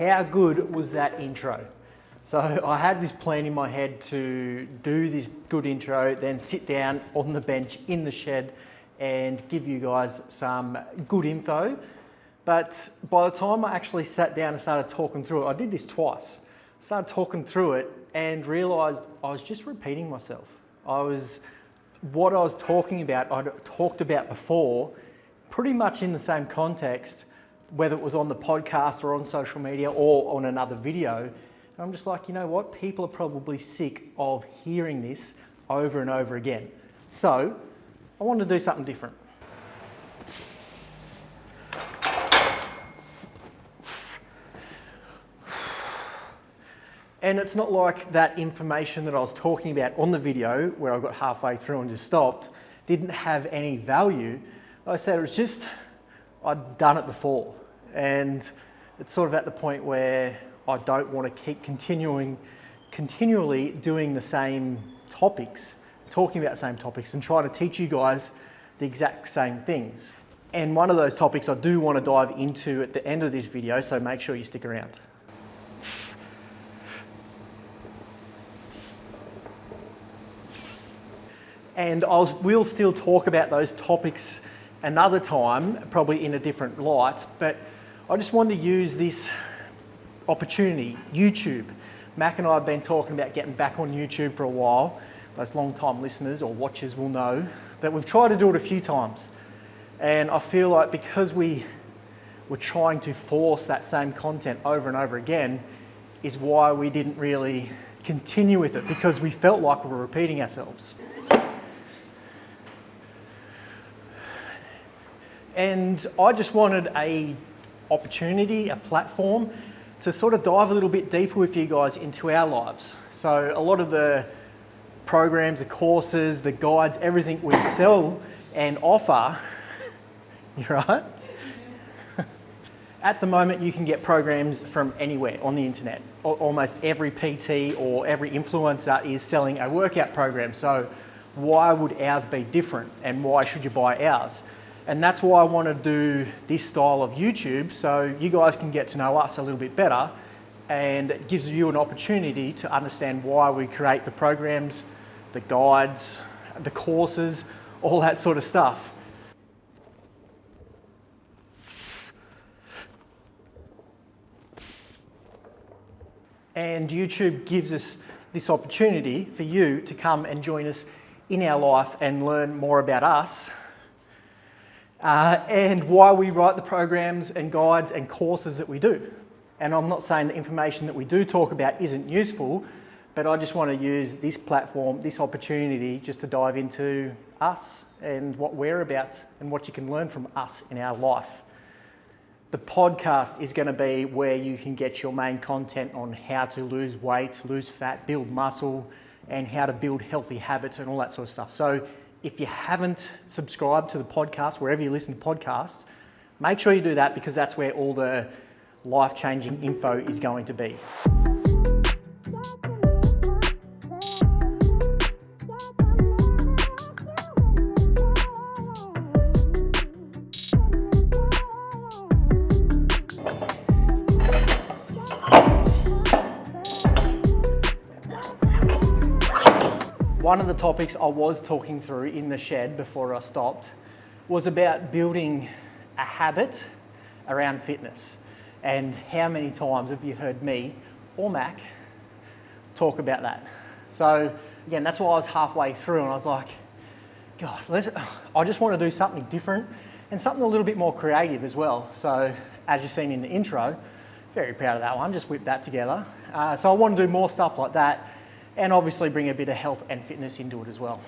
how good was that intro? So I had this plan in my head to do this good intro, then sit down on the bench in the shed and give you guys some good info. But by the time I actually sat down and started talking through it, I did this twice. Started talking through it and realised I was just repeating myself. What I was talking about, I'd talked about before, pretty much in the same context, whether it was on the podcast or on social media or on another video. And I'm just like, you know what? People are probably sick of hearing this over and over again. So I wanted to do something different. And it's not like that information that I was talking about on the video, where I got halfway through and just stopped, didn't have any value. Like I said, it was just, I'd done it before. And it's sort of at the point where I don't want to keep continually doing the same topics, talking about the same topics and trying to teach you guys the exact same things. And one of those topics I do want to dive into at the end of this video, so make sure you stick around. And we'll still talk about those topics another time, probably in a different light, but I just wanted to use this opportunity, YouTube. Mac and I have been talking about getting back on YouTube for a while. Those long-time listeners or watchers will know that we've tried to do it a few times. And I feel like because we were trying to force that same content over and over again is why we didn't really continue with it, because we felt like we were repeating ourselves. And I just wanted a opportunity, a platform to sort of dive a little bit deeper with you guys into our lives. So a lot of the programs, the courses, the guides, everything we sell and offer, you right? At the moment, you can get programs from anywhere on the internet. Almost every PT or every influencer is selling a workout program. So why would ours be different, and why should you buy ours? And that's why I want to do this style of YouTube, so you guys can get to know us a little bit better, and it gives you an opportunity to understand why we create the programs, the guides, the courses, all that sort of stuff. And YouTube gives us this opportunity for you to come and join us in our life and learn more about us. And why we write the programs and guides and courses that we do. And I'm not saying the information that we do talk about isn't useful, but I just want to use this platform, this opportunity, just to dive into us and what we're about and what you can learn from us in our life. The podcast is going to be where you can get your main content on how to lose weight, lose fat, build muscle, and how to build healthy habits and all that sort of stuff. So if you haven't subscribed to the podcast, wherever you listen to podcasts, make sure you do that, because that's where all the life-changing info is going to be. One of the topics I was talking through in the shed before I stopped was about building a habit around fitness. And how many times have you heard me or Mac talk about that? So again, that's why I was halfway through and I was like, God, I just want to do something different and something a little bit more creative as well. So as you've seen in the intro, very proud of that one, just whipped that together. So I want to do more stuff like that, and obviously bring a bit of health and fitness into it as well.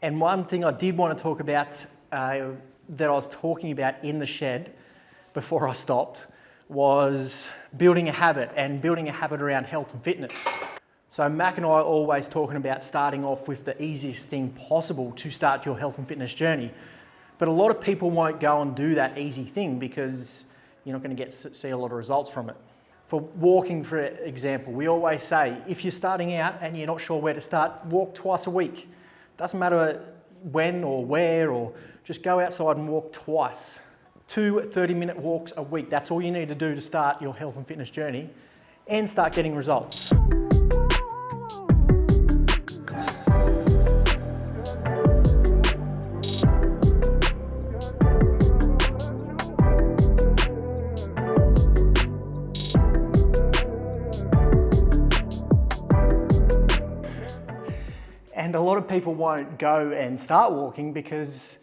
And one thing I did want to talk about that I was talking about in the shed before I stopped was building a habit, and building a habit around health and fitness. So Mac and I are always talking about starting off with the easiest thing possible to start your health and fitness journey. But a lot of people won't go and do that easy thing because you're not going to see a lot of results from it. For walking, for example, we always say, if you're starting out and you're not sure where to start, walk twice a week. Doesn't matter when or where, or just go outside and walk twice 2 30-minute walks a week. That's all you need to do to start your health and fitness journey and start getting results. And a lot of people won't go and start walking because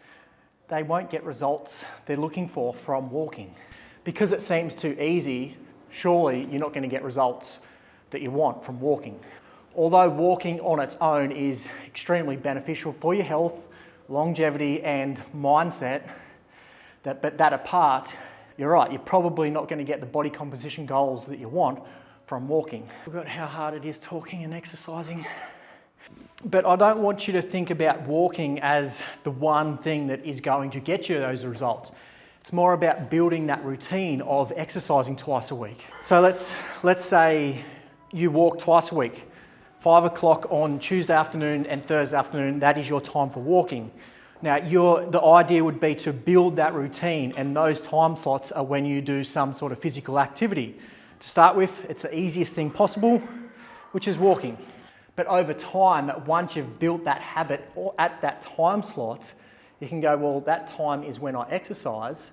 they won't get results they're looking for from walking. Because it seems too easy, surely you're not going to get results that you want from walking. Although walking on its own is extremely beneficial for your health, longevity and mindset, but that apart, you're right, you're probably not going to get the body composition goals that you want from walking. We've got how hard it is talking and exercising. But I don't want you to think about walking as the one thing that is going to get you those results. It's more about building that routine of exercising twice a week. So let's say you walk twice a week, 5 o'clock on Tuesday afternoon and Thursday afternoon, that is your time for walking. Now, the idea would be to build that routine, and those time slots are when you do some sort of physical activity. To start with, it's the easiest thing possible, which is walking. But over time, once you've built that habit or at that time slot, you can go, well, that time is when I exercise,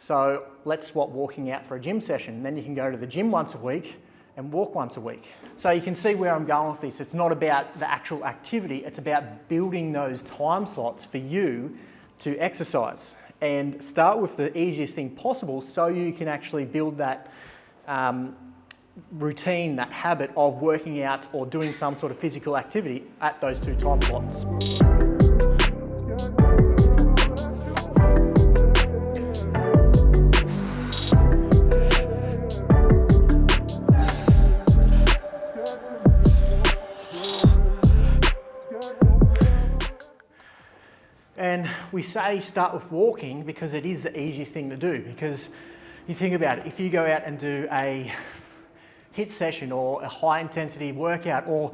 so let's swap walking out for a gym session. Then you can go to the gym once a week and walk once a week. So you can see where I'm going with this. It's not about the actual activity, it's about building those time slots for you to exercise. And start with the easiest thing possible so you can actually build that routine, that habit of working out or doing some sort of physical activity at those 2 time slots. And we say start with walking because it is the easiest thing to do, because you think about it, if you go out and do a HIIT session or a high intensity workout, or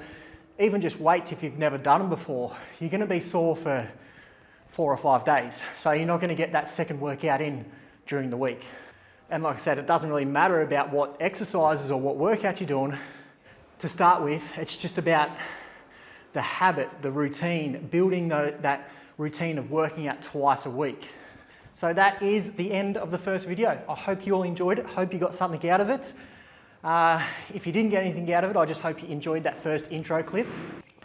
even just weights if you've never done them before, you're going to be sore for 4 or 5 days. So you're not going to get that second workout in during the week. And like I said, it doesn't really matter about what exercises or what workout you're doing. To start with, it's just about the habit, the routine, building that routine of working out twice a week. So that is the end of the first video. I hope you all enjoyed it. Hope you got something out of it. If you didn't get anything out of it, I just hope you enjoyed that first intro clip.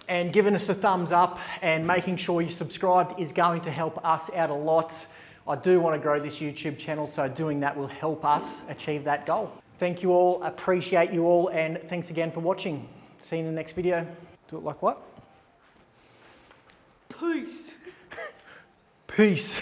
And giving us a thumbs up and making sure you subscribed is going to help us out a lot. I do want to grow this YouTube channel, so doing that will help us achieve that goal. Thank you all, appreciate you all, and thanks again for watching. See you in the next video. Do it like what? Peace. Peace.